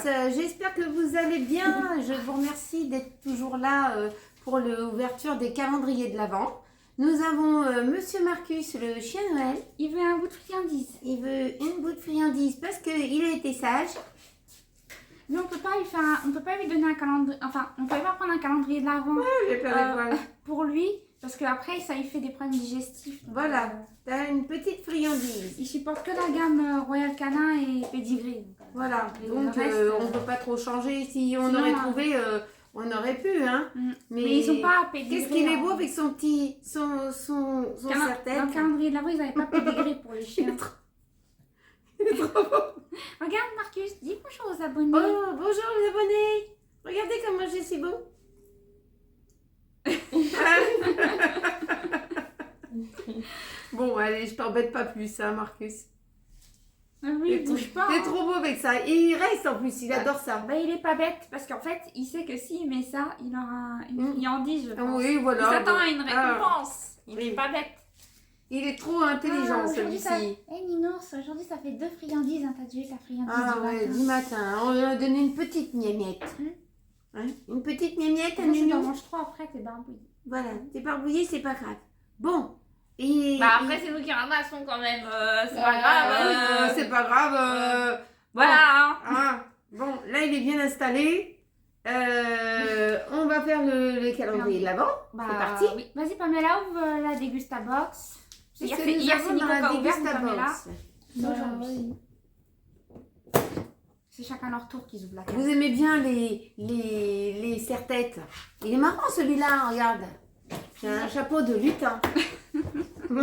j'espère que vous allez bien. Je vous remercie d'être toujours là pour l'ouverture des calendriers de l'Avent. Nous avons Monsieur Marcus, le chien Noël. Il veut un bout de friandise. Il veut une bout de friandise parce qu'il a été sage. Mais on peut pas lui donner un calendrier. Enfin, on peut pas prendre un calendrier de l'Avent pour lui parce qu'après ça lui fait des problèmes digestifs. Voilà, t'as une petite friandise. Il supporte que la gamme Royal Canin et Pedigree. Voilà, Et donc le reste, on ne peut pas trop changer. Si on sinon, aurait trouvé, on aurait pu, hein. Mais ils sont pas Pedigree. Qu'est-ce qu'il est beau avec son petit, son serre-tête. Dans le calendrier de l'Avent, ils n'avaient pas Pedigree pour les chiens. Il est trop beau. Regarde Marcus, dis bonjour aux abonnés. Oh, bonjour les abonnés. Regardez comment je suis beau. Bon, allez, je t'embête pas plus, hein, Marcus. Oui, il bouge pas. T'es trop beau avec ça. Et il reste en plus, il adore ça. Bah, il est pas bête parce qu'en fait, il sait que s'il met ça, il aura une friandise, je pense. Oui, voilà. Il s'attend à une récompense. Il est pas bête. Il est trop intelligent, celui-ci. Eh Ninours, aujourd'hui ça fait 2 friandises, hein, t'as dû ta friandise Ah ouais, du matin. On lui a donné une petite miamiette. Hein, une petite miamiette à Si Nounou. t'en manges 3 après, t'es barbouillé. Voilà, t'es barbouillé, c'est pas grave. Bon. Et, Bah après, c'est nous qui ramassons quand même. C'est pas grave. c'est pas grave. Voilà. Hein. Bon, là, il est bien installé. On va faire le calendrier de l'Avent. Bah, c'est parti. Oui. Vas-y Pamela, ouvre la Dégustabox. Qu'est-ce que nous avons dans la Dégustabox? Aujourd'hui. C'est chacun leur tour qu'ils ouvrent la carte. Vous aimez bien les serre-têtes? Il est marrant celui-là, regarde. J'ai un chapeau de lutin. Je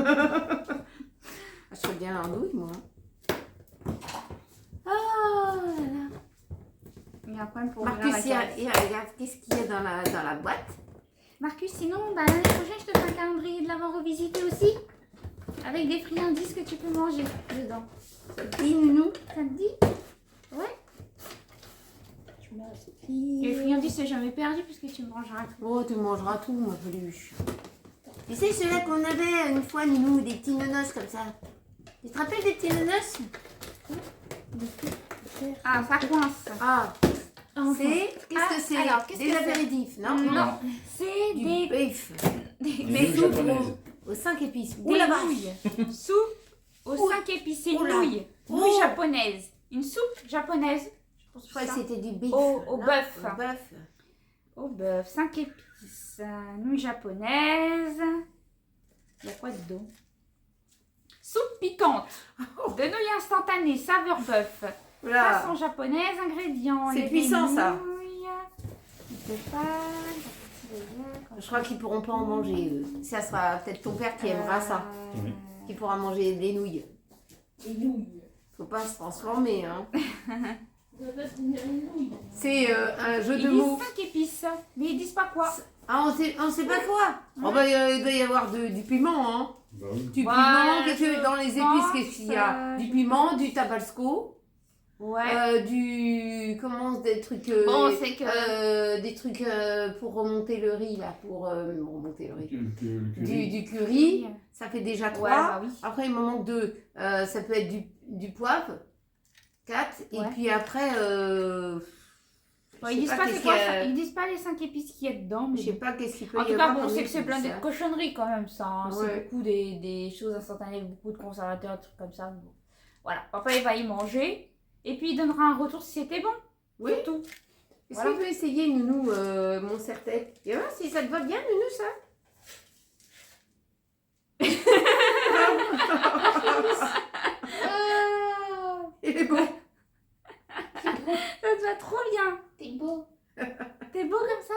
ferais bien l'andouille, moi. Oh là là. Il y a un problème pour Marcus, regarde qu'est-ce qu'il y a dans la boîte. Marcus, sinon, bah, l'année prochaine, je te fais un calendrier de l'Avent revisité aussi. Avec des friandises que tu peux manger dedans. Ça te dit, Nounou? Ça te dit? Ouais. Les friandises, c'est jamais perdu puisque tu mangeras tout. Oh, tu mangeras tout, ma peluche. Tu sais, ceux-là qu'on avait une fois, Nounou, des petits nonos comme ça. Tu te rappelles des petits nonos? Ah, ça coince. Ah, c'est... Qu'est-ce que c'est? Alors, qu'est-ce Des que c'est? apéritifs, non? Non, c'est Du des bœuf. Des soupes japonaises. aux 5 épices. Des nouilles. Soupe aux 5 épices. C'est une Oula. nouille. Nouille japonaise. Une soupe japonaise. Je crois que c'était du bœuf. Au non? bœuf. Au bœuf. Au bœuf. 5 épices. Nouille japonaise. Il y a quoi dedans? Soupe piquante. De nouilles instantanées. Saveur bœuf. Voilà. Façon japonaise. Ingrédients. C'est Il y a puissant, des ça. nouilles, de pâtes, Je crois qu'ils pourront pas en manger, eux. Ça sera peut-être ton père qui aimera ça. Oui. Qui pourra manger des nouilles. Des nouilles. Faut pas se transformer, hein. Ça doit être une nouille. C'est un jeu de Ils mots. disent 5 épices, mais ils disent pas quoi. Ah, on sait pas quoi. Oh, bah, il doit y avoir du piment, hein. Bah oui. Du Voilà, piment, qu'est-ce que dans les épices, qu'est-ce qu'il y a? Du piment, du tabasco. Ouais. Des trucs Bon, c'est que- des trucs pour remonter le riz là, pour remonter le riz. Le curry. Du curry, ça fait déjà 3. Ouais, bah oui. Après il me manque 2. Ça peut être du poivre, 4. Et Ouais. puis après Bon, je ils sais disent pas pas, qu'est-ce c'est quoi, qu'il y a- ils disent pas les 5 épices qu'il y a dedans. Mais je sais pas qu'est-ce qu'il peut en y tout cas, avoir bon, on comme sait que c'est épices, plein de hein. cochonneries quand même, ça. Hein. Ouais. C'est beaucoup des choses instantanées avec beaucoup de conservateurs, des trucs comme ça. Bon. Voilà, papa il va y manger. Et puis il donnera un retour si c'était bon. Oui. Surtout. Est-ce Voilà. qu'on peut essayer, Nounou, mon serre-tête? Et voir si ça te va bien, Nounou, ça? Il est beau. Ça te va trop bien. T'es beau. T'es beau comme ça?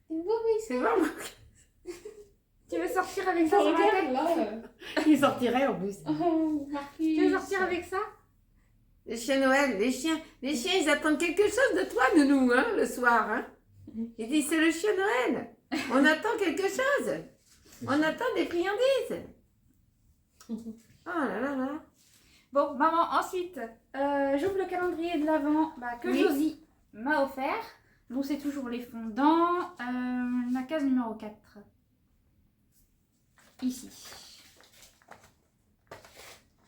T'es beau, oui. C'est vraiment... Tu veux sortir avec ça sur la tête? là. Il sortirait en plus. Oh, Marcus. Tu veux sortir avec ça? Les chiens Noël, les chiens, ils attendent quelque chose de toi, Nounou, hein, le soir, hein. Ils disent, c'est le chien Noël. On attend quelque chose. On attend des friandises. Oh là là là. Bon, maman, ensuite, j'ouvre le calendrier de l'Avent que Oui. Josie m'a offert. Donc, c'est toujours les fondants. La case numéro 4. Ici.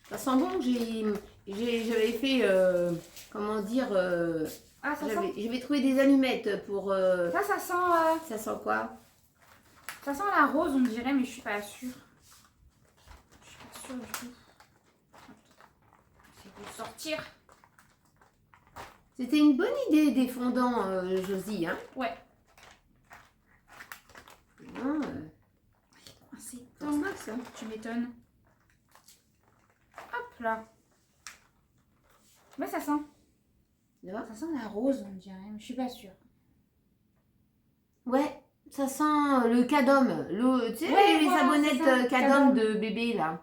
Ça sent bon, j'avais fait, comment dire, Ah, ça sent. j'avais trouvé des allumettes pour... Ça sent. ça sent quoi? Ça sent la rose, on dirait, mais je suis pas sûre. Je suis pas sûre du tout. C'est de sortir. C'était une bonne idée des fondants, Josie, hein? Ouais. Ah, C'est c'est ça, ça. Tu m'étonnes. Hop là. Mais ça sent. Là. Ça sent la rose, on dirait, mais je suis pas sûre. Ouais, ça sent le cadom. Tu sais, Ouais, les voilà, savonnettes c'est ça, cadom cadom. de bébé, là.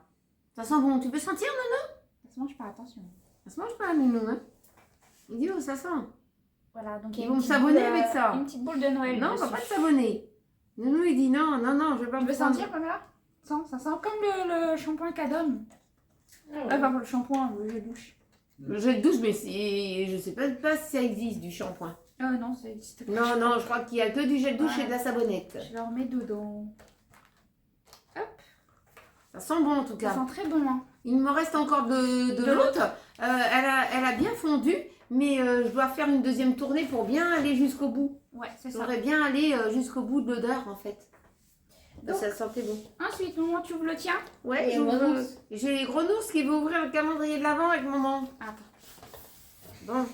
Ça sent bon. Tu peux sentir, non? Ça se mange pas, attention. Ça se mange pas, Nounou, hein? Idiot, ça sent. Voilà, donc Ils il y a vont une me petite savonner boule, avec ça. Une petite boule de Noël. Non, on va dessus. pas te savonner. Nounou, il dit non, je vais pas Tu me veux prendre. sentir, Pamela? Ça sent comme le shampoing Cadom. Ah ouais. Enfin, le shampoing, le gel douche. Le jet de douche, mais je sais pas si ça existe, du shampoing. Non, ça existe pas. Non, je crois qu'il y a que du gel de douche Ouais. et de la savonnette. Je le remets dedans. Ça sent bon, en tout Ça cas. sent très bon, hein. Il me reste encore de l'autre. Elle a bien fondu, mais je dois faire une deuxième tournée pour bien aller jusqu'au bout. Ouais, c'est ça. J'aurais bien aller jusqu'au bout de l'odeur, en fait. Donc- Ça sentait bon. Ensuite, maman, tu ouvres le tien? Ouais, Et Grenouille. j'ai Grenouille qui veut ouvrir le calendrier de l'Avent avec maman. Attends. Bon.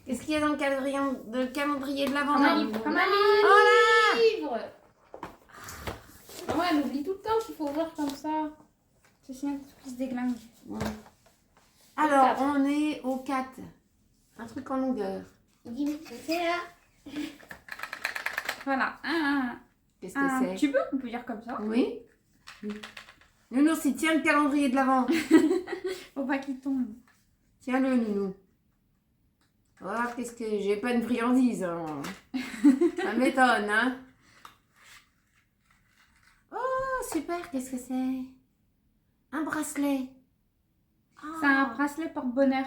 Qu'est-ce qu'il y a dans le calendrier de l'Avent? Livre. Ah ouais, elle oublie tout le temps qu'il faut ouvrir comme ça. C'est signe qui se déglingue. Bon. Alors, quatre. on est au 4. Un truc en longueur. Dis-moi, c'est là. Voilà. Qu'est-ce que Un c'est? tube, on peut dire comme ça. Oui. Nounou, si tiens le calendrier de l'Avent. Faut pas qu'il tombe. Tiens-le, Nounou. Voilà, qu'est-ce que j'ai pas de friandise. Hein. Ça m'étonne, hein. Oh, super, qu'est-ce que c'est? Un bracelet. Ah. C'est un bracelet porte-bonheur.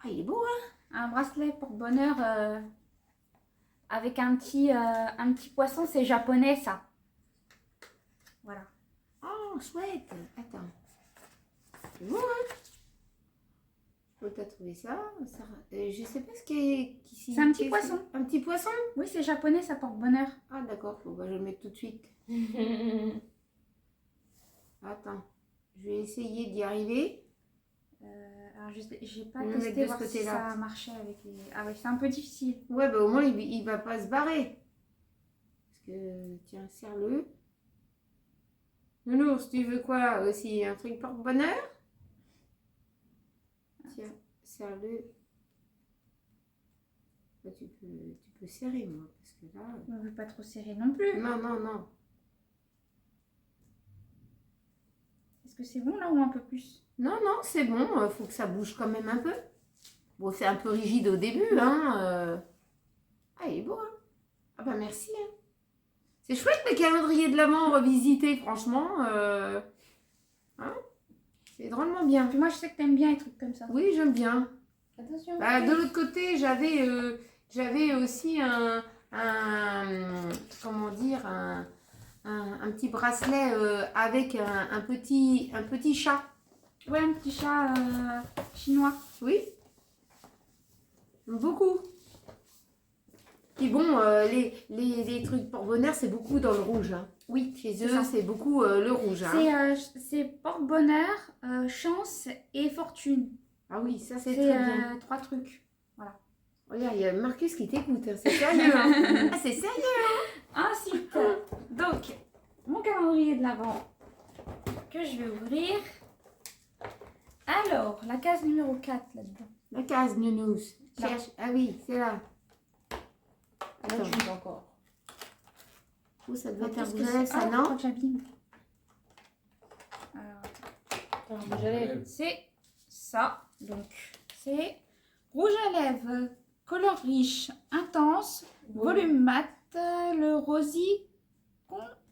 Ah, il est beau, hein. Un bracelet porte-bonheur avec un petit poisson, c'est japonais ça. Voilà. Oh, chouette. Attends. C'est beau, hein. Je peux t'as trouvé ça, je sais pas ce qui C'est un petit poisson. Un petit poisson? Oui, c'est japonais, ça porte-bonheur. Ah, d'accord. Bon, bah, je vais le mettre tout de suite. Attends. Je vais essayer d'y arriver. Alors, j'ai pas On va le mettre testé de voir ce si côté-là. ça marchait avec les... Ah ouais, c'est un peu difficile. Ouais, bah au moins il va pas se barrer. Parce que, tiens, serre-le. Nounours, tu veux quoi aussi? Un truc porte-bonheur? Tiens, serre-le. Bah, tu peux serrer, moi, parce que là... On ne veut pas trop serrer non plus. Non. Est-ce que c'est bon là ou un peu plus? Non, c'est bon. Faut que ça bouge quand même un peu. Bon, c'est un peu rigide au début, hein. Ah, il est beau, hein. Ah bah merci, hein. C'est chouette le calendrier de l'Avent revisité, franchement. Hein, c'est drôlement bien. Puis moi, je sais que t'aimes bien les trucs comme ça. Oui, j'aime bien. Attention. Bah, de l'autre côté, j'avais aussi comment dire, un petit bracelet avec un petit chat. Ouais, un petit chat chinois. Oui. Beaucoup. Puis bon, les trucs porte-bonheur, c'est beaucoup dans le rouge. Hein. Oui, Chez c'est eux, ça. c'est beaucoup le rouge. Hein. C'est porte-bonheur, chance et fortune. Ah oui, ça c'est C'est très bien. 3 trucs. Regarde, il y a Marcus qui t'écoute. Hein. C'est sérieux. Hein. Ah, c'est sérieux. Ensuite, donc, mon calendrier de l'Avent que je vais ouvrir. Alors, la case numéro 4 là-dedans. La case, Nounous. Là. Cherche. Ah oui, c'est là. Là, Attends. tu veux encore. Oh, ça doit être un Qu'est-ce que rouge à lèvres, c'est? ça, Ah, je non? crois que j'abîme. Alors, Alors, rouge à lèvres. c'est ça. Donc, c'est rouge à lèvres, couleur riche, intense, volume mat, le rosy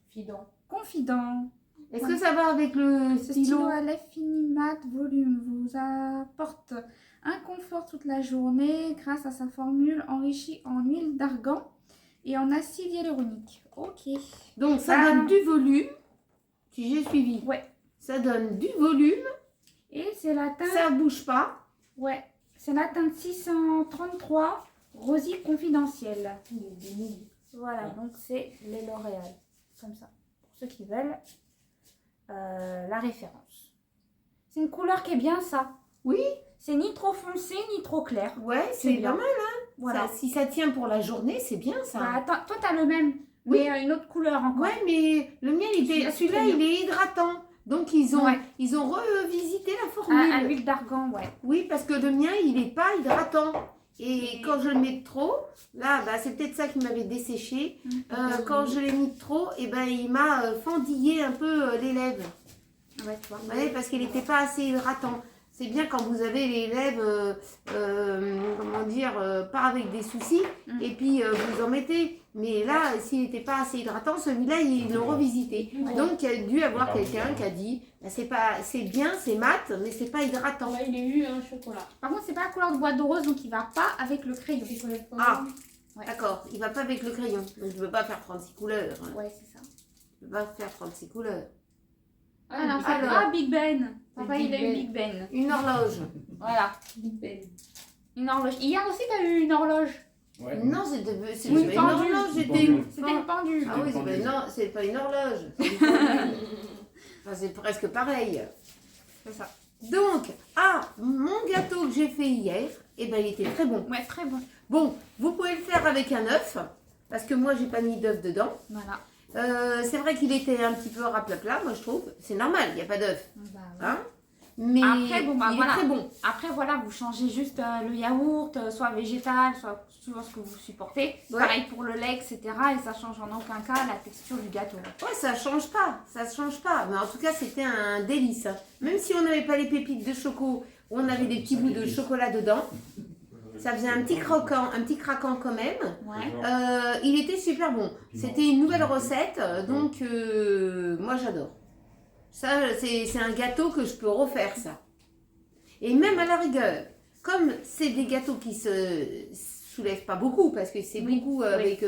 Fidon. confident. Est-ce que ça va avec le Ce stylo? stylo à lèvres fini mat volume vous apporte un confort toute la journée grâce à sa formule enrichie en huile d'argan et en acide hyaluronique. Ok. Donc, ça donne du volume. Si j'ai suivi. Ouais. Ça donne du volume. Et c'est la teinte. Ça bouge pas. Ouais. C'est la teinte 633 Rosy confidentiel. Voilà, donc c'est les L'Oréal. Comme ça. Pour ceux qui veulent la référence. C'est une couleur qui est bien, ça. Oui. C'est ni trop foncé, ni trop clair. Ouais, C'est c'est bien. pas mal, hein. Voilà. Ça, si ça tient pour la journée, c'est bien ça. Bah, attends, toi, t'as le même, Oui. mais une autre couleur encore. Ouais, mais le mien, celui-là, très bien. il est hydratant. Donc, ils ont, Ouais. ils ont revisité la formule. À l'huile d'argan, ouais. Oui, parce que le mien, il n'est pas hydratant. Et quand je le mets de trop, là, bah, c'est peut-être ça qui m'avait desséché. Quand je l'ai mis de trop, et ben, il m'a fendillé un peu les lèvres. Ouais, tu vois. Ouais, parce qu'il n'était pas assez hydratant. C'est bien quand vous avez les lèvres, comment dire, pas avec des soucis, et puis vous en mettez. Mais là, s'il n'était pas assez hydratant, celui-là, ils l'ont revisité. Donc, il y a dû avoir quelqu'un qui a dit, bah, c'est bien, c'est mat, mais c'est pas hydratant. Là, il est eu un chocolat. Par contre, c'est pas la couleur de boîte de rose, donc il va pas avec le crayon. Ah, Ouais. d'accord, il va pas avec le crayon. Donc, je ne peux pas faire 36 couleurs. Hein. Ouais, c'est ça. Je ne peux pas faire 36 couleurs. Alors, c'est alors. pas Big Ben. Papa, Big il a eu Ben. Big Ben. Une horloge. Voilà. Big Ben. Une horloge. Hier aussi, t'as eu une horloge. Ouais. Non, c'est Oui, pas une pendule. horloge, Une c'était pendule. C'était une pendule. Ah oui, pendule. non, c'est pas une horloge. C'est une pendule. Enfin, c'est presque pareil. C'est ça. Donc, mon gâteau que j'ai fait hier, eh ben, il était très bon. Ouais, très bon. Bon, vous pouvez le faire avec un œuf, parce que moi, j'ai pas mis d'œuf dedans. Voilà. C'est vrai qu'il était un petit peu raplapla, moi je trouve. C'est normal, il n'y a pas d'œuf. Bah, ouais. Hein, mais Après, bon, bah, il voilà. est très bon. Après, voilà, vous changez juste le yaourt, soit végétal, soit suivant ce que vous supportez. Ouais. Pareil pour le lait, etc. Et ça change en aucun cas la texture du gâteau. Ouais, ça change pas, Mais en tout cas, c'était un délice. Hein. Même si on n'avait pas les pépites de choco, on avait des petits bouts de chocolat dedans. Ça faisait un petit craquant quand même. Ouais. Il était super bon. C'était une nouvelle recette, donc moi j'adore. Ça, c'est un gâteau que je peux refaire, ça. Et même à la rigueur, comme c'est des gâteaux qui se soulèvent pas beaucoup, parce que c'est beaucoup avec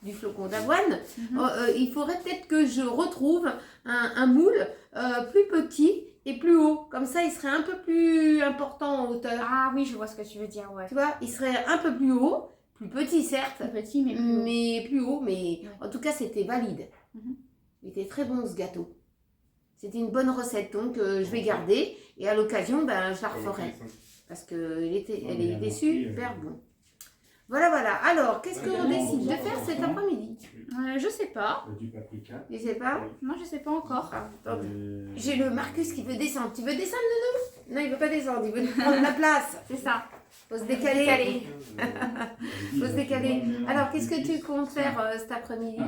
du flocon d'avoine, il faudrait peut-être que je retrouve un moule plus petit et plus haut. Comme ça, il serait un peu plus important en hauteur. Ah oui, je vois ce que tu veux dire, ouais. Tu vois, il serait un peu plus haut, plus petit certes, Petit, mais plus haut. mais plus haut, mais Ouais. en tout cas, c'était valide. Mhm. Il était très bon ce gâteau. C'était une bonne recette, donc je vais garder et à l'occasion, ben, je la referai parce qu'elle était super bon. Voilà. Alors, qu'est-ce qu'on décide de faire cet après-midi? Je sais pas. Du paprika. Je sais pas. Moi, je sais pas encore. Ah, attends. J'ai le Marcus qui veut descendre. Tu veux descendre, Nounou? Non, il veut pas descendre. Il veut prendre la place. C'est ça. Faut se décaler. Faut se décaler. Alors, qu'est-ce que tu comptes faire cet après-midi?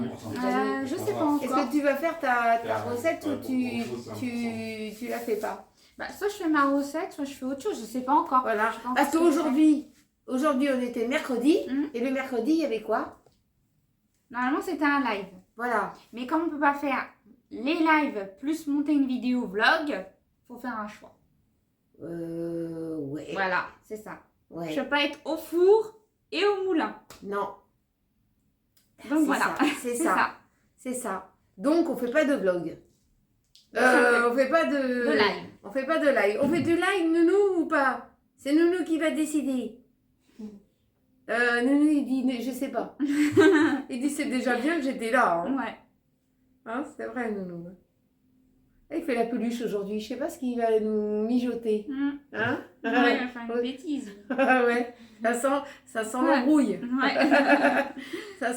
Je sais pas Est-ce encore. que tu vas faire ta recette ou tu la fais pas? Bah, soit je fais ma recette, soit je fais autre chose. Je sais pas encore. Voilà. Je sais pas encore Parce ce que je qu'aujourd'hui, on était mercredi. Mhm. Et le mercredi, il y avait quoi? Normalement, c'était un live. Voilà. Mais comme on peut pas faire les lives plus monter une vidéo vlog, faut faire un choix. Ouais. Voilà, c'est ça. Ouais. Je peux pas être au four et au moulin. Non. Donc C'est voilà. ça, c'est C'est ça. ça. C'est ça. Donc, on fait pas de vlog. fait. On fait pas de... Le live. On fait pas de live. On fait du live, Nounou, ou pas? C'est Nounou qui va décider. Nounou, il dit, je sais pas. Il dit, c'est déjà bien que j'étais là. Hein. Ouais. Hein, c'est vrai, Nounou. Et il fait la peluche aujourd'hui. Je sais pas ce qu'il va nous mijoter. Hein? Ouais, il va faire une bêtise. Ouais. Ça sent Ouais. l'embrouille. Ouais. Ça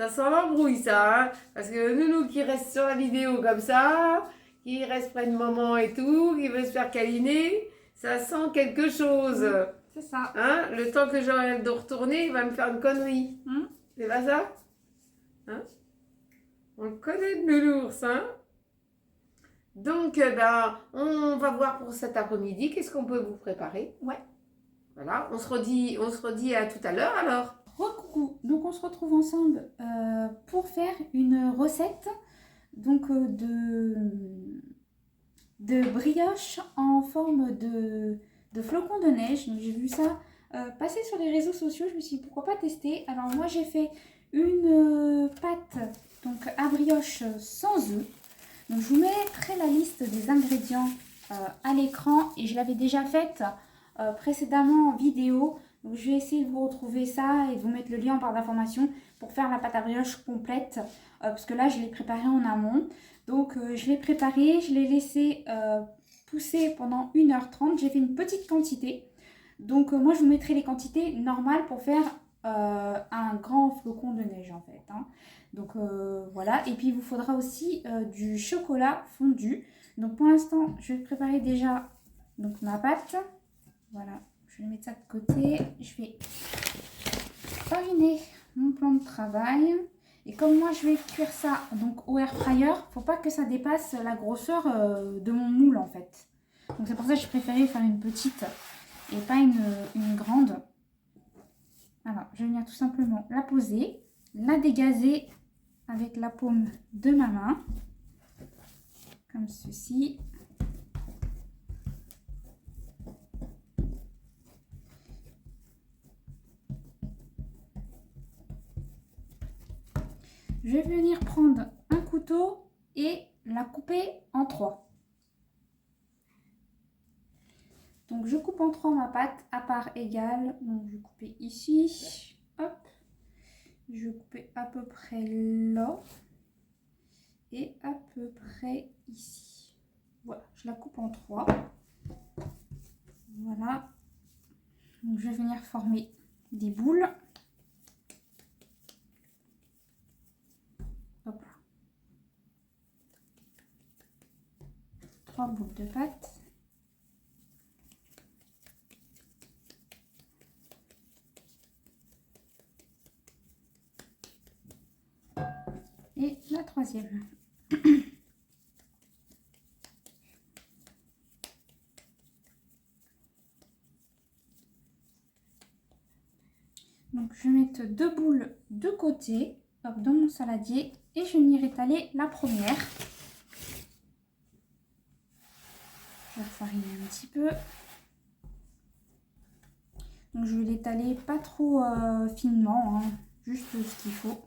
sent l'embrouille, ça. Hein. Parce que Nounou qui reste sur la vidéo comme ça, qui reste près de maman et tout, qui veut se faire câliner, ça sent quelque chose. C'est ça. Hein? Le temps que j'aurai de retourner, il va me faire une connerie. C'est pas ça? Hein? On le connaît de Nounours, hein? Donc, on va voir pour cet après-midi. Qu'est-ce qu'on peut vous préparer? Ouais. Voilà, on se redit à tout à l'heure alors. Coucou, donc on se retrouve ensemble pour faire une recette donc de brioche en forme de flocons de neige. Donc j'ai vu ça passer sur les réseaux sociaux, je me suis dit pourquoi pas tester. Alors moi j'ai fait une pâte donc à brioche sans œufs. Donc je vous mettrai la liste des ingrédients à l'écran et je l'avais déjà faite précédemment en vidéo. Donc je vais essayer de vous retrouver ça et de vous mettre le lien en barre d'informations pour faire la pâte à brioche complète. Parce que là, je l'ai préparée en amont. Donc je l'ai préparée, je l'ai laissée pousser pendant 1h30. J'ai fait une petite quantité. Donc moi, je vous mettrai les quantités normales pour faire un grand flocon de neige en fait. Hein. Donc voilà. Et puis il vous faudra aussi du chocolat fondu. Donc pour l'instant, je vais préparer déjà donc, ma pâte. Voilà. Je vais mettre ça de côté. Je vais fariner mon plan de travail. Et comme moi, je vais cuire ça donc au air fryer, faut pas que ça dépasse la grosseur de mon moule en fait. Donc c'est pour ça que j'ai préféré faire une petite et pas une grande. Alors, je vais venir tout simplement la poser, la dégazer avec la paume de ma main, comme ceci. Je vais venir prendre un couteau et la couper en 3. Donc je coupe en 3 ma pâte à part égale. Donc je vais couper ici. Hop. Je vais couper à peu près là. Et à peu près ici. Voilà, je la coupe en 3. Voilà. Donc je vais venir former des boules. Hop là. 3 boules de pâte. Et la troisième. Donc je vais mettre 2 boules de côté hop, dans mon saladier et je vais venir étaler la première. Je vais fariner un petit peu. Donc je vais l'étaler pas trop finement, hein, juste ce qu'il faut.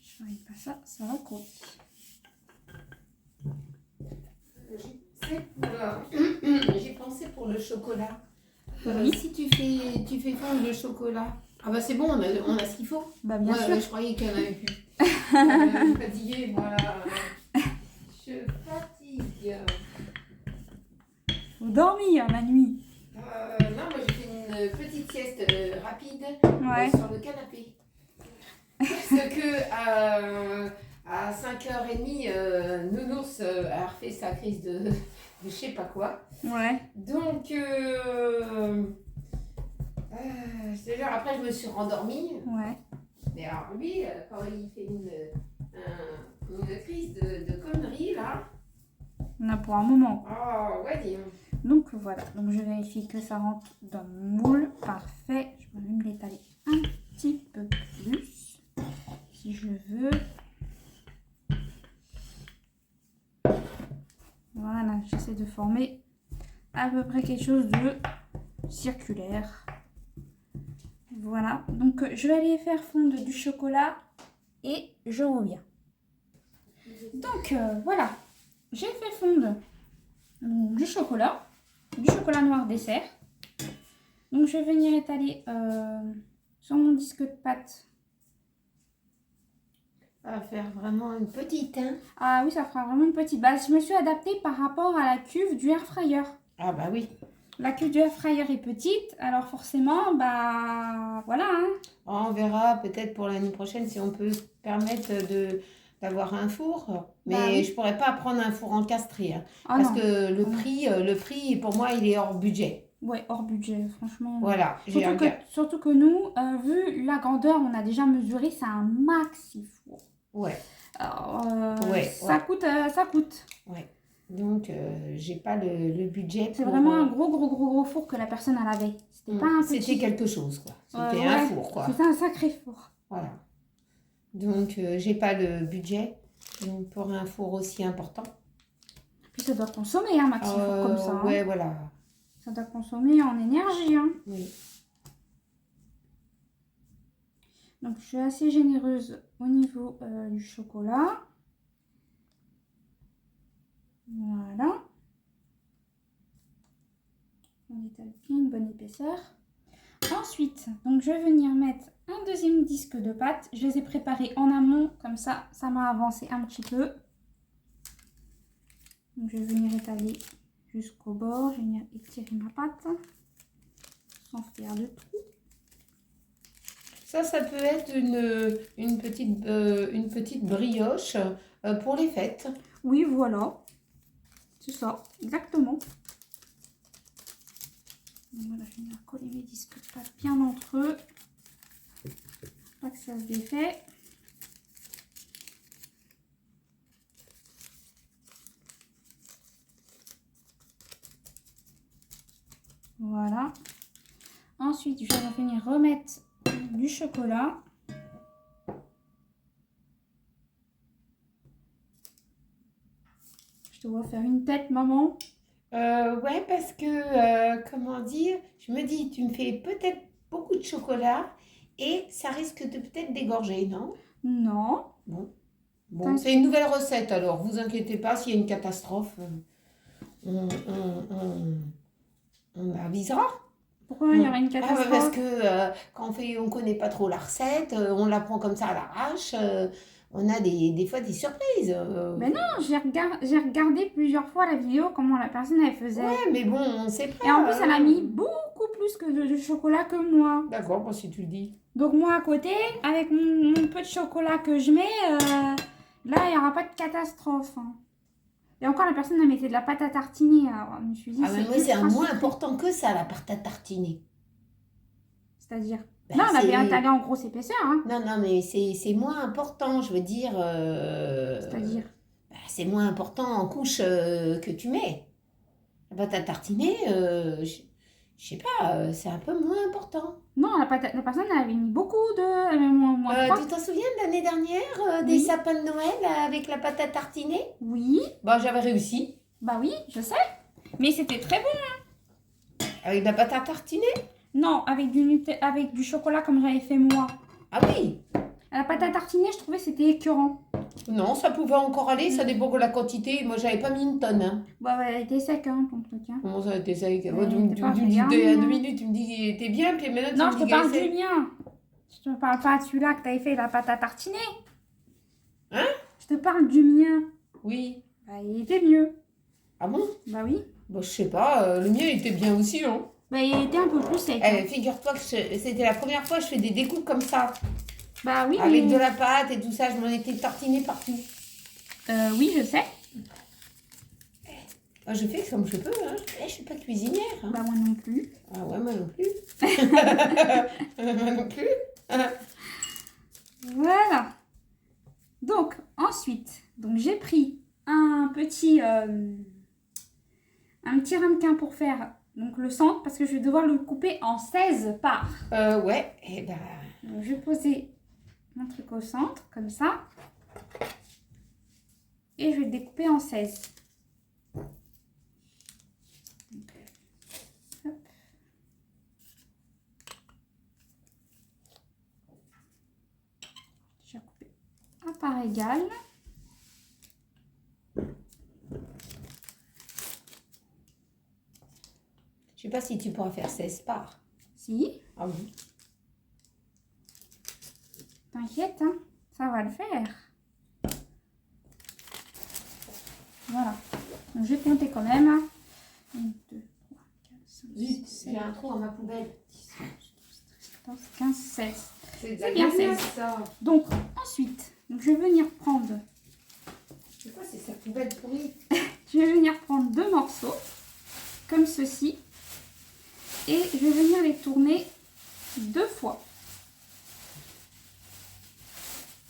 Je farine pas ça, ça va couler. J'ai pensé pour le chocolat. Oui. Si tu fais fondre le chocolat. Ah bah c'est bon, on a ce qu'il faut. Bah bien sûr. Je croyais qu'il y en avait plus. Je suis fatiguée, voilà. Je fatigue. Faut dormir la nuit. Non, moi j'ai fait une petite sieste rapide Ouais. sur le canapé. Parce que à 5h30, Nounours a refait sa crise de je sais pas quoi. Ouais. Donc, c'est-à-dire après je me suis rendormie. Ouais. Mais alors lui, quand il fait une crise de conneries là, On a pour un moment. oh ouais, dis. Donc voilà. Donc je vérifie que ça rentre dans mon moule. Parfait. Je vais même l'étaler un petit peu plus. Si je veux. Voilà. J'essaie de former à peu près quelque chose de circulaire. Voilà. Donc je vais aller faire fondre du chocolat et je reviens. Donc voilà. J'ai fait fondre du chocolat noir dessert. Donc je vais venir étaler sur mon disque de pâte. Ça va faire vraiment une petite, hein. Ah oui, ça fera vraiment une petite base. Je me suis adaptée par rapport à la cuve du air fryer. Ah bah oui. La cuve du air fryer est petite, alors forcément, bah voilà. Hein. On verra peut-être pour l'année prochaine si on peut se permettre d'avoir un four. Mais Bah oui. je pourrais pas prendre un four encastré. Hein, Ah parce non. que le prix, pour moi, il est hors budget. Ouais, hors budget, franchement. Voilà. J'ai un gars. Surtout que nous, vu la grandeur, on a déjà mesuré, c'est un maxi four. Ouais. Alors, Ouais, ça coûte. Ouais. Donc, j'ai pas le budget. C'est pour, vraiment un gros four que la personne elle avait. C'était pas un petit. C'était quelque chose, quoi. C'était ouais, un four, quoi. C'était un sacré four. Voilà. Donc, j'ai pas le budget donc, pour un four aussi important. Puis ça doit consommer un maxi four comme ça. Ouais, hein. voilà. Ça doit consommer en énergie. Hein. Oui. Donc je suis assez généreuse au niveau du chocolat. Voilà. On étale bien une bonne épaisseur. Ensuite, donc je vais venir mettre un deuxième disque de pâte. Je les ai préparés en amont, comme ça m'a avancé un petit peu. Donc je vais venir étaler jusqu'au bord. Je vais venir étirer ma pâte sans faire de trou. Ça peut être une petite brioche pour les fêtes. Oui, voilà. C'est ça, exactement. Donc voilà, je vais venir coller mes disques de pâte bien entre eux. Pas que ça se défait. Voilà. Ensuite, je vais venir remettre du chocolat. Je te vois faire une tête, maman. Ouais, parce que, comment dire, je me dis, tu me fais peut-être beaucoup de chocolat et ça risque de peut-être dégorger, non? Non. Bon, c'est une nouvelle recette alors, vous inquiétez pas, s'il y a une catastrophe, on avisera. Pourquoi il y aura une Ah ouais, catastrophe? parce que quand on connaît pas trop la recette, on la prend comme ça à l'arrache, on a des fois des surprises. Mais non, j'ai regardé plusieurs fois la vidéo, comment la personne elle faisait. Ouais, mais bon, on sait pas. Et en plus, elle a mis beaucoup plus que de chocolat que moi. D'accord, bon, si tu le dis. Donc moi à côté, avec mon peu de chocolat que je mets, là, il n'y aura pas de catastrophe. Hein. Et encore, la personne, elle mettait de la pâte à tartiner. Alors, je me suis dit, Ah, mais moi, c'est un moins important que ça, la pâte à tartiner. C'est-à-dire Ben, non, on avait étalé en grosse épaisseur. Hein. Non, mais c'est moins important, je veux dire. C'est-à-dire c'est moins important en couche que tu mets. La pâte à tartiner, je sais pas, c'est un peu moins important. non, la personne, elle avait mis beaucoup de... Elle avait moins Tu t'en souviens de l'année dernière, des Oui. sapins de Noël avec la pâte à tartiner? Oui, Bah, j'avais réussi. bah oui, je sais. Mais c'était très bon. Avec de la pâte à tartiner? Non, avec du chocolat comme j'avais fait moi. Ah oui. La pâte à tartiner, je trouvais c'était écœurant. Non, ça pouvait encore aller, ça dépend de la quantité. Moi, j'avais pas mis une tonne. Hein. Bah ouais, elle était sec, hein, ton truc. Hein. Comment ça, t'es sec? Ouais, Moi, tu t'es pas me dis, regardé, à hein. 2 minutes, tu me dis, t'es bien, puis maintenant, Non, tu je me te dis parle qu'elle est du sec. mien. Je te parle pas de celui-là que t'avais fait la pâte à tartiner. Hein? Je te parle du mien. Oui. Bah, il était mieux. Ah bon? Bah oui. Bon, je sais pas, le mien, il était bien aussi, hein. Bah, il était un peu plus sec. Eh, figure-toi que c'était la première fois que je fais des découpes comme ça. Bah oui, Avec mais... de la pâte et tout ça, je m'en étais tartinée partout. oui, je sais. Ah, je fais comme je peux, hein. Je suis pas cuisinière. Hein. Bah moi non plus. Ah ouais, moi non plus. Moi non plus. Voilà. Donc, ensuite, j'ai pris un petit ramequin pour faire donc, le centre parce que je vais devoir le couper en 16 parts. Ouais, et ben... Donc, je vais poser mon truc au centre, comme ça. Et je vais le découper en 16. Donc, hop. Je vais couper à part égale. Je sais pas si tu pourras faire 16 parts. Si, Ah oui. t'inquiète, hein, ça va le faire. Voilà. Donc, je vais compter quand même. 1, 2, 3, 4, 5, 6, 7, J'ai un trou dans ma poubelle. 14, 15, 16. C'est bien, 16. ça. Donc, ensuite, je vais venir prendre... C'est quoi, c'est sa poubelle pourrie? Je vais venir prendre 2 morceaux, comme ceci. Et je vais venir les tourner 2 fois.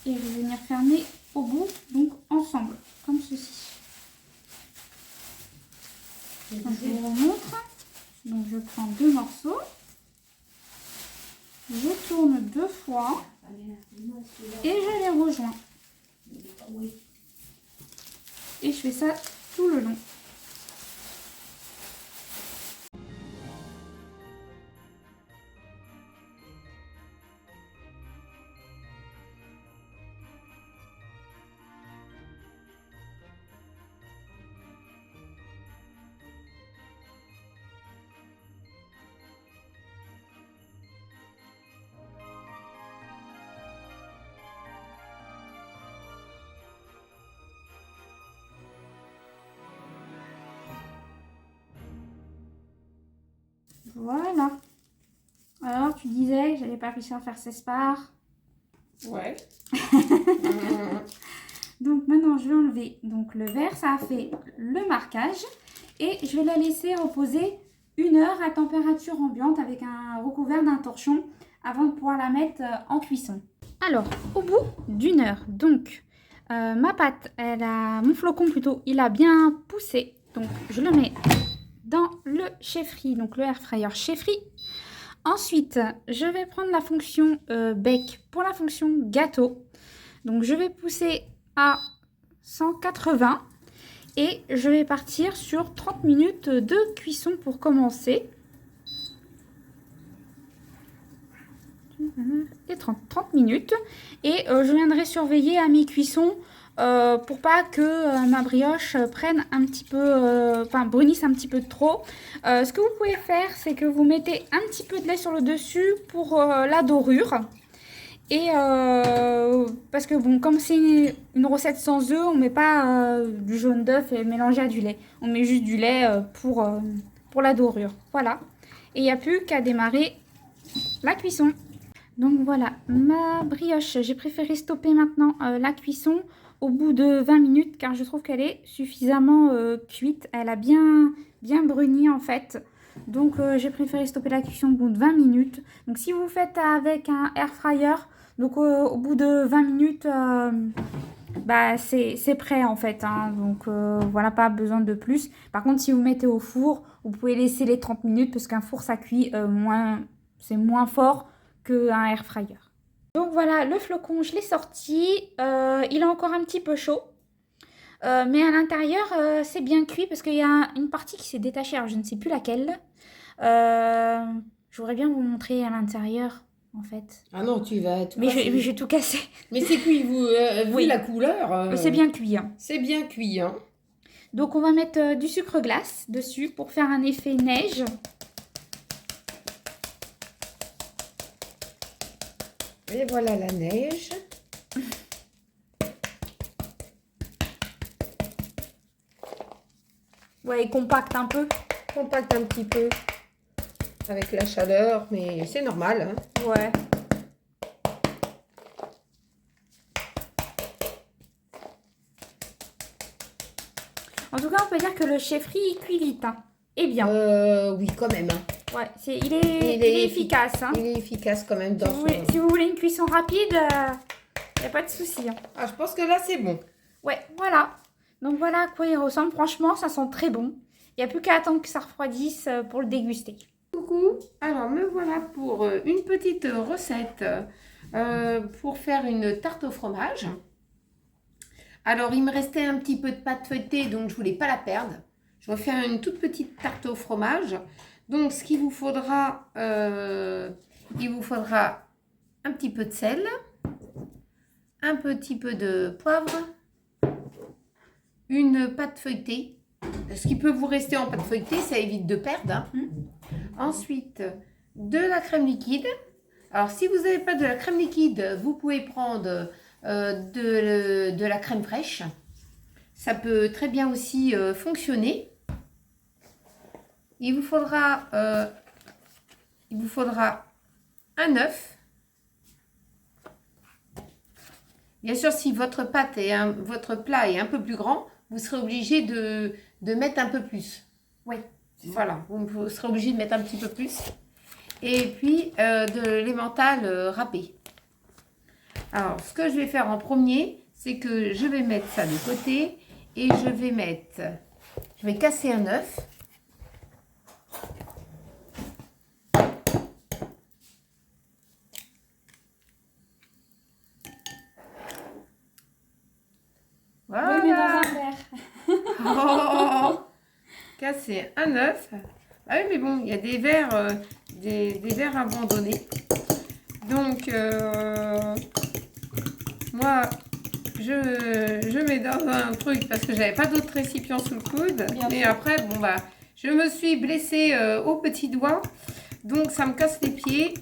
Et je vais venir fermer au bout, donc ensemble, comme ceci. Donc, je vous remontre. Donc je prends 2 morceaux. Je tourne 2 fois. Et je les rejoins. Et je fais ça tout le long. Voilà. Alors, tu disais que j'avais pas réussi à faire 16 parts. Ouais. Donc maintenant, je vais enlever donc, le verre. Ça a fait le marquage. Et je vais la laisser reposer 1 heure à température ambiante avec un recouvert d'un torchon avant de pouvoir la mettre en cuisson. Alors, au bout d'1 heure, donc, ma pâte, mon flocon plutôt, il a bien poussé. Donc, je le mets dans le chefferie, donc le air fryer chefferie. Ensuite, je vais prendre la fonction bec pour la fonction gâteau. Donc, je vais pousser à 180 et je vais partir sur 30 minutes de cuisson pour commencer. Et 30 minutes. Et je viendrai surveiller à mi-cuisson pour pas que ma brioche prenne un petit peu, brunisse un petit peu trop. Ce que vous pouvez faire, c'est que vous mettez un petit peu de lait sur le dessus pour la dorure. Et parce que bon, comme c'est une recette sans œufs, on met pas du jaune d'œuf et mélangé à du lait. On met juste du lait pour la dorure. Voilà. Et il n'y a plus qu'à démarrer la cuisson. Donc voilà, ma brioche, j'ai préféré stopper maintenant la cuisson au bout de 20 minutes car je trouve qu'elle est suffisamment cuite. Elle a bien bruni en fait. Donc j'ai préféré stopper la cuisson au bout de 20 minutes. Donc si vous faites avec un air fryer, donc au bout de 20 minutes, c'est prêt en fait. Hein. Donc voilà, pas besoin de plus. Par contre, si vous mettez au four, vous pouvez laisser les 30 minutes parce qu'un four ça cuit c'est moins fort qu'un air fryer. Donc voilà, le flocon, je l'ai sorti. Il est encore un petit peu chaud. Mais à l'intérieur, c'est bien cuit parce qu'il y a une partie qui s'est détachée. Alors, je ne sais plus laquelle. Je voudrais bien vous montrer à l'intérieur, en fait. Ah non, tu vas tout Mais casser. je vais tout casser. Mais c'est cuit, vu Oui. la couleur. C'est bien cuit. Hein. C'est bien cuit, hein. Donc, on va mettre du sucre glace dessus pour faire un effet neige. Et voilà la neige. Ouais, il compacte un peu. Compacte un petit peu avec la chaleur, mais c'est normal. Hein. Ouais. En tout cas, on peut dire que le chefferie il cuit vite. Hein. Et bien. Oui, quand même. Hein. Ouais, il est efficace. Hein. Il est efficace quand même dans Si vous voulez une cuisson rapide, il n'y a pas de souci. Hein. Ah, je pense que là, c'est bon. Ouais, voilà. Donc voilà à quoi il ressemble. Franchement, ça sent très bon. Il n'y a plus qu'à attendre que ça refroidisse pour le déguster. Coucou, alors me voilà pour une petite recette pour faire une tarte au fromage. Alors il me restait un petit peu de pâte feuilletée, donc je voulais pas la perdre. Je vais faire une toute petite tarte au fromage. Donc ce qu'il vous faudra, il vous faudra un petit peu de sel, un petit peu de poivre, une pâte feuilletée. Ce qui peut vous rester en pâte feuilletée, ça évite de perdre. Hein. Ensuite, de la crème liquide. Alors, si vous n'avez pas de la crème liquide, vous pouvez prendre de la crème fraîche. Ça peut très bien aussi fonctionner. Il vous faudra un œuf. Bien sûr, si votre pâte votre plat est un peu plus grand, vous serez obligé de mettre un peu plus. Oui. Voilà, vous serez obligé de mettre un petit peu plus. Et puis, de l'emmental râpé. Alors, ce que je vais faire en premier, c'est que je vais mettre ça de côté. Et je vais casser un œuf. Voilà. Oui, mais dans un verre. Oh, casser un œuf. Ah oui, mais bon, il y a des verres, des verres abandonnés. Donc, moi, je mets dans un truc parce que j'avais pas d'autres récipients sous le coude. Et après, bon bah, je me suis blessée au petit doigt, donc ça me casse les pieds.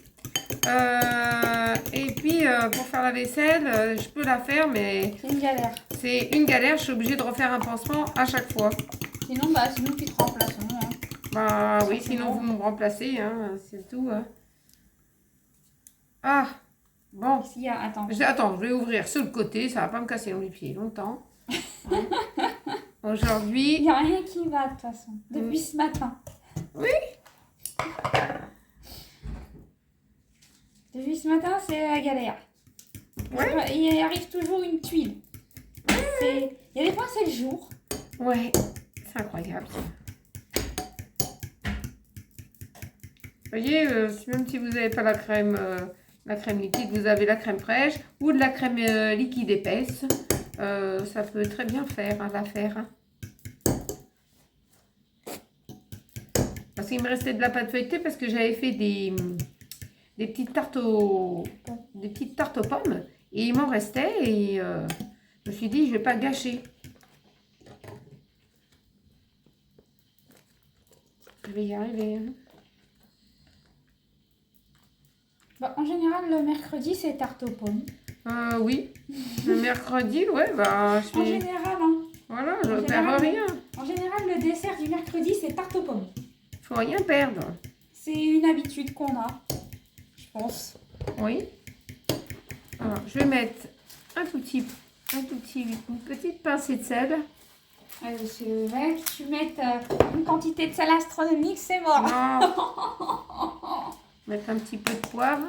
Et puis, pour faire la vaisselle, je peux la faire, mais C'est une galère. c'est une galère. Je suis obligée de refaire un pansement à chaque fois. Sinon, tu te remplaces. Hein. Bah oui, sinon vous me remplacez, hein, c'est tout. Hein. Ah, bon. S'il y a... Attends. Attends, je vais ouvrir sur le côté, ça va pas me casser les pieds longtemps. Hein. Il Aujourd'hui, n'y a rien qui va de toute façon. Depuis ce matin. Oui. Depuis ce matin, c'est la galère. Ouais. Il arrive toujours une tuile. Il y a des fois, c'est le jour. Ouais, c'est incroyable. Vous voyez, même si vous n'avez pas la crème liquide, vous avez la crème fraîche ou de la crème liquide épaisse. Ça peut très bien faire l'affaire. Hein. Parce qu'il me restait de la pâte feuilletée parce que j'avais fait des petites tartes aux pommes et il m'en restait et je me suis dit je vais pas gâcher. Je vais y arriver. Hein. Bah, en général, le mercredi, c'est tarte aux pommes. Oui, le mercredi, ouais, bah je En vais... général, hein. Voilà, je En ne perds général, rien. En général, le dessert du mercredi, c'est tarte aux pommes. Faut rien perdre. C'est une habitude qu'on a, je pense. Oui. Alors, je vais mettre une petite pincée de sel. Ce mec, tu mets une quantité de sel astronomique, c'est mort. Non. Mettre un petit peu de poivre.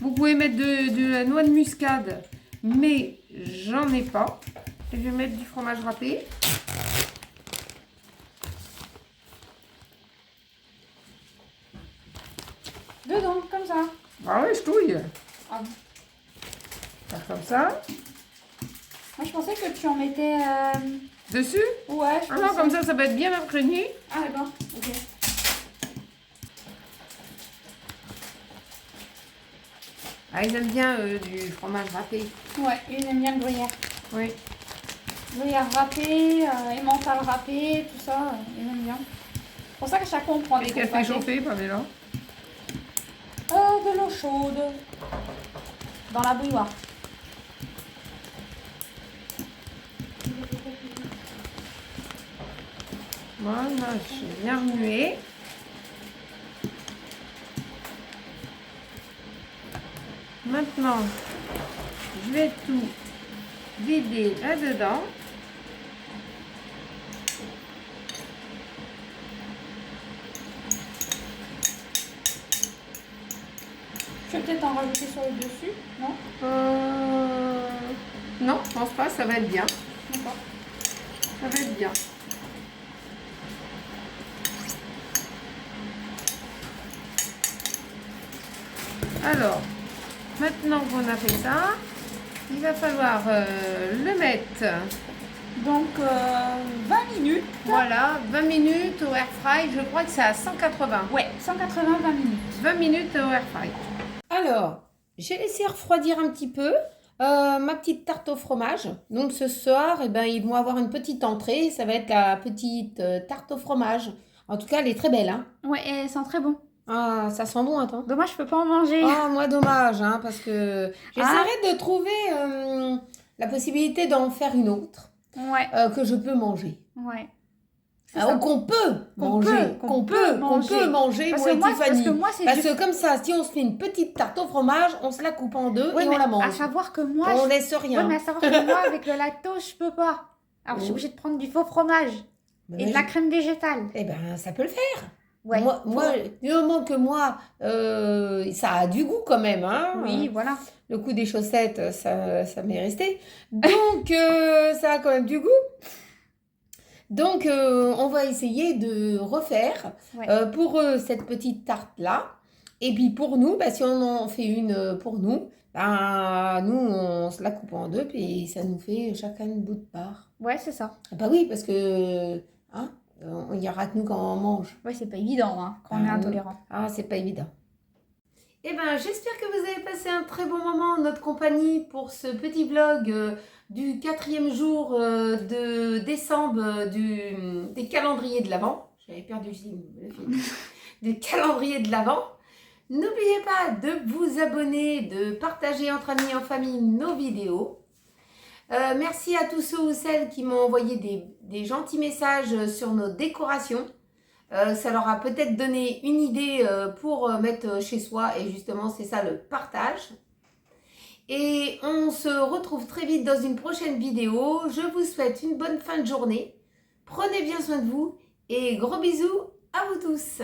Vous pouvez mettre de la noix de muscade, mais j'en ai pas. Et je vais mettre du fromage râpé. Dedans, comme ça. Ah ouais, je touille. Ah bon. Faire comme ça. Moi, je pensais que tu en mettais... Dessus. Ouais, je Ah non, pensais. comme ça va être bien imprégné. Ah d'accord, ok. Ah, ils aiment bien du fromage râpé. Ouais, une aime bien le gruyère. Oui. Gruyère râpé, emmental râpé, tout ça, ils aiment bien. C'est pour ça qu'à chaque fois on prend des Qu'est-ce qu'elle fait compotés. chauffer, Pamela? De l'eau chaude. Dans la bouilloire. Voilà, je viens remuer. Maintenant, je vais tout vider là-dedans. Tu veux peut-être en rajouter sur le dessus, non? Non, je pense pas, ça va être bien. D'accord. Ça va être bien. Alors, maintenant qu'on a fait ça, il va falloir le mettre, Donc 20 minutes. voilà, 20 minutes au air fry. Je crois que c'est à 180. Ouais, 180, 20 minutes. 20 minutes au air fry. Alors, j'ai laissé refroidir un petit peu ma petite tarte au fromage. Donc ce soir, eh ben, ils vont avoir une petite entrée. Ça va être la petite tarte au fromage. En tout cas, elle est très belle. Hein. Ouais, et elles sont très bon. Ah, ça sent bon, attends. Dommage, je peux pas en manger. Ah, moi, dommage, hein, parce que j'essaierai de trouver la possibilité d'en faire une autre Ouais, que je peux manger. ouais. Ou qu'on peut manger. Qu'on peut manger, Parce moi que et moi, Tiffany. c'est Parce que comme ça, si on se fait une petite tarte au fromage, on se la coupe en deux et on la À mange. savoir que moi, On laisse rien. Ouais, mais à savoir que moi, avec le lactose, je peux pas. Alors, je suis Oh. obligée de prendre du faux fromage Ben, et de la crème végétale. Eh ben, ça peut le faire. Ouais. Moi, du moment que moi, ça a du goût quand même. Hein. Oui, voilà. Le coup des chaussettes, ça m'est resté. Donc, ça a quand même du goût. Donc, on va essayer de refaire Ouais. pour eux cette petite tarte-là. Et puis pour nous, bah, si on en fait une pour nous, bah, nous, on se la coupe en deux, puis ça nous fait chacun une bout de part. Ouais, c'est ça. Ah bah oui, parce que hein, il y aura que nous quand on mange. Ouais, c'est pas évident hein, quand on est intolérant. Ah, c'est pas évident. Eh ben, j'espère que vous avez passé un très bon moment en notre compagnie pour ce petit vlog du 4e jour de décembre des calendriers de l'Avent. J'avais perdu le film. Du calendrier de l'Avent. N'oubliez pas de vous abonner, de partager entre amis et en famille nos vidéos. Merci à tous ceux ou celles qui m'ont envoyé des gentils messages sur nos décorations. Ça leur a peut-être donné une idée pour mettre chez soi. Et justement, c'est ça le partage. Et on se retrouve très vite dans une prochaine vidéo. Je vous souhaite une bonne fin de journée. Prenez bien soin de vous et gros bisous à vous tous.